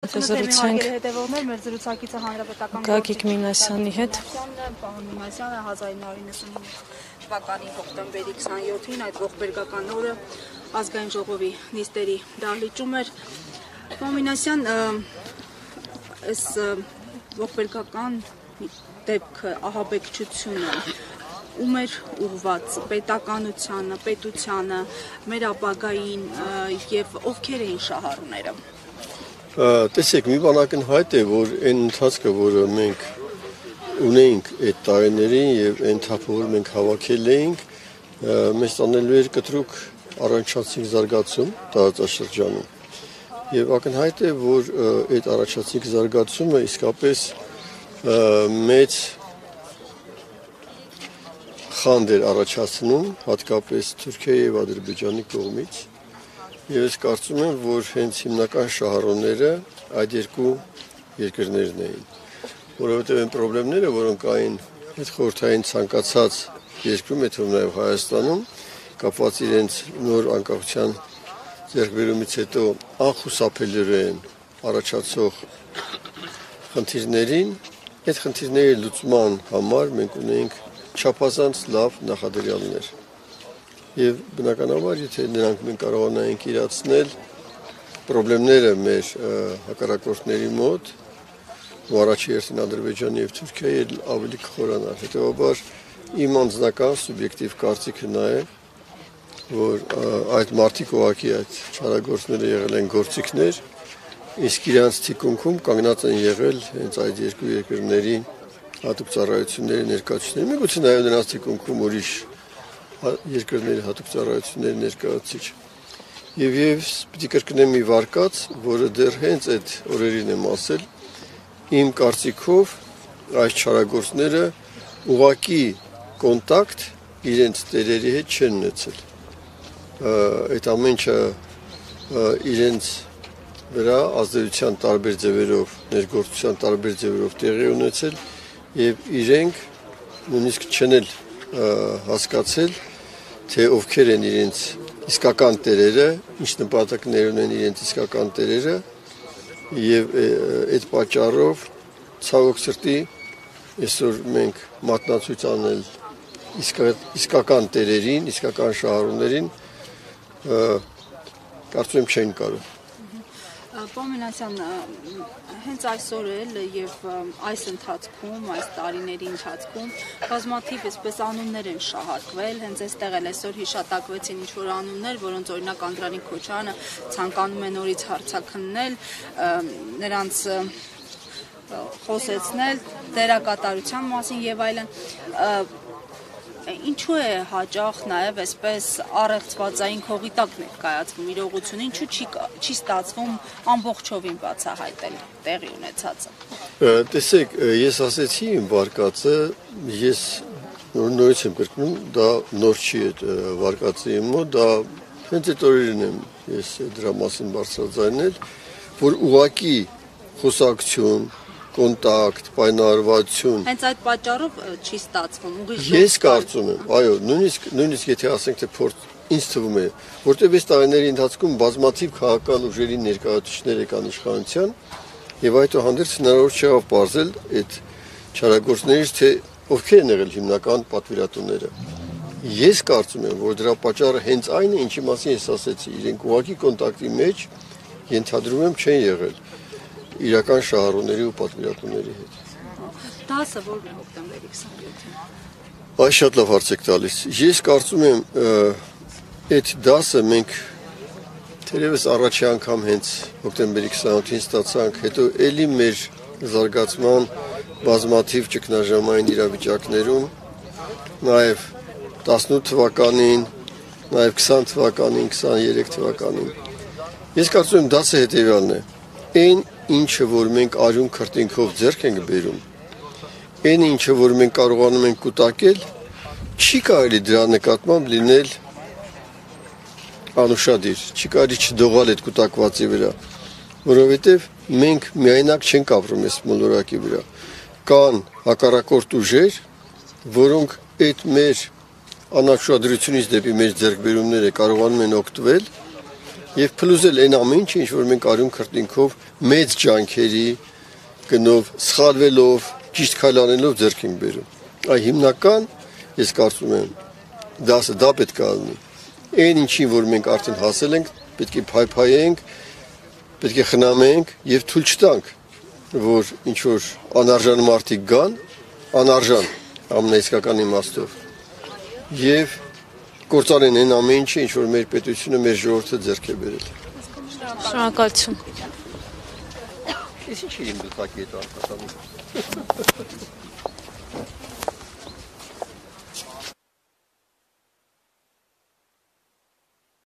Զրուցենք հետևողներ մեր զրուցակիցը հանրապետական Գագիկ Մինասյանի հետ։ Պարոն Մինասյանը 1999 թվականի հոկտեմբերի 27-ին այդ ողբերգական օրը ազգային ժողովի նիստերի դահլիճում էր։ Պարոն Մինասյան, այս ողբերգական դեպքը ահաբեկչությունը ում էր ուղված պետականությանը, պետությանը, մեր ապագային եւ ովքեր էին շահառուները։ Տեսեք, մի բան ակնհայտ է, որ այն ընթացքը, որը մենք ունեինք այդ տարիներին եւ այն թափը, որ մենք հավաքել էինք, մեզ տանելու էր կտրուկ առաջացիկ զարգացում տարածաշրջանում։ Եվ ակնհայտ է, որ այդ առաջացիկ զարգացումը իսկապես մեծ խանդ էր առաջացնում, հատկապես Թուրքիայի եւ Ադրբեջանի կողմից։ Եվ ես կարծում եմ, որ հենց հիմնական շահառուները այդ երկու երկրներն էին, որովհետև այն խնդիրները, որոնք կային այդ խորհրդային ցանկացած երկրում, այդ թվում նաև Հայաստանում, կապված իրենց նոր անկախության ձեռքբերումից հետո անխուսափելիորեն առաջացող խնդիրներին, այդ խնդիրների լուծման համար մենք ունեինք չափազանց լավ նախադրյալներ։ Եվ բնականաբար, եթե նրանք մենք կարողանայինք իրացնել խնդիրները մեր հակառակորդների մոտ, ու առաջի հերթին Ադրբեջանի եւ Թուրքիայի ավելի կխորանար։ Հետևաբար իմ անձնական սուբյեկտիվ կարծիքը նա է, որ այդ մարդիկ ուղղակի այդ չարագործները եղել են գործիքներ, իսկ իրանց թիկունքում կանգնած են եղել հենց այդ երկու երկրների հատուկ ծառայությունների ներկայացուցիչները, միգուցե նաև նրանց թիկունքում ուրիշ երկրների հատուկ ծառայությունների ներկայացուցիչ։ Եվ պիտի կրկնեմ մի վարկած, որը դեռ հենց այդ օրերին եմ ասել, իմ կարծիքով այս չարագործները ուղղակի կոնտակտ իրենց տերերի հետ չեն ունեցել։ Այդ ամեն ինչը իրենց վրա ազդեցության տարբեր ձևերով, ներգործության տարբեր ձևերով տեղի ունեցել եւ իրենք նույնիսկ չեն հասկացել, թե ովքեր են իրենց իսկական տերերը, ինչ նպատակներ ունեն իրենց իսկական տերերը եւ այդ պատճառով ցավոք սրտի այսօր մենք մատնացույց անել իսկական տերերին, իսկական շահառուներին կարծում եմ չեն կարող։ Պարոն Մինասյան, հենց այսօր էլ եւ այս ընթացքում, այս տարիների ընթացքում բազմաթիվ այսպես անուններ են շահարկվել, հենց այստեղ էլ այսօր հիշատակվեցին ինչ-որ անուններ, որոնց օրինակ Անդրանիկ Քոչարյանը ցանկանում է նորից հարցաքննել, նրանց խոսեցնել դերակատարության մասին եւ այլն։ Ինչու է հաճախ նաև այսպես առեղծվածային քողի տակ ներկայացվում իրողությունը, ինչու չի ստացվում ամբողջովին բացահայտել տեղի ունեցածը։ Տեսեք, ես ասեցի իմ վարկածը, ես նորից եմ կրկնում, դա նոր չի այդ վարկածը իմ մոտ, դա հենց այդ օրերին եմ ես դրա մասին բարձրաձայնել, որ ուղղակի խոսակցություն, կոնտակտ, պայմանավորվածություն։ Հենց այդ պատճառով չի ստացվում։ Ես կարծում եմ, այո, նույնիսկ եթե ասենք թե փորձ ինձ թվում է, որտեղ այս տարիների ընթացքում բազմաթիվ քաղաքական ուժերի ներկայացուցիչներ եկան իշխանության, եւ այդուհանդերձ հնարավոր չեղավ բարձել այդ չարագործներից, թե ովքեր են եղել հիմնական պատվիրատուները։ Ես կարծում եմ, որ դրա պատճառը հենց այն է, ինչի մասին ես ասեցի, իրենք ուղղակի կոնտակտի մեջ ենթադրում եմ չեն եղել իրական շահառուների ու պատվիրատուների հետ։ Դասը որն է հոկտեմբերի 27-ին։ Այս շատ լավ հարց եք տալիս։ Ես կարծում եմ այդ դասը մենք թերևս առաջի անգամ հենց հոկտեմբերի 27-ին ստացանք, հետո էլի մեր զարգացման բազմաթիվ ճգնաժամային իրավիճակներում, նաև 18 թվականին, նաև 20 թվականին, 23 թվականին։ Ես կարծում եմ դասը հետևյալն է. այն ինչը որ մենք արյուն քրտինքով ձեռք ենք բերում, այն ինչը որ մենք կարողանում ենք կուտակել, չի կարելի դրա նկատմամբ լինել անուշադիր, չի կարելի չդողալ այդ կուտակվածի վրա, որովհետև մենք միայնակ չենք ապրում այս մոլորակի վրա, կան հակառակորդ ուժեր, որոնք այդ մեր անուշադրությունից դեպի մեր ձեռքբերումները կարողանում են օգտվել եւ փլուզել այն ամեն ինչ, ինչ որ մենք արյուն քրտինքով մեծ ջանքերի գնով, սխալվելով, ճիշտ քայլանելով ձեռք ենք բերում։ Այ հիմնական ես կարծում եմ դա պետք է լինի։ Այն ինչին որ մենք արդեն հասել ենք, պետք է փայփայենք, պետք է խնամենք եւ թույլ չտանք, որ ինչ որ անարժան մարդիկ գան, անարժան ամենաիսկական իմաստով եւ կործանեն այն ամեն ինչը, ինչ որ մեր պետությունը, մեր ժողովուրդը ձեռք է բերել։ Շնորհակալություն։ Ես ինչ եմ դուք ակի այդ արտասանում։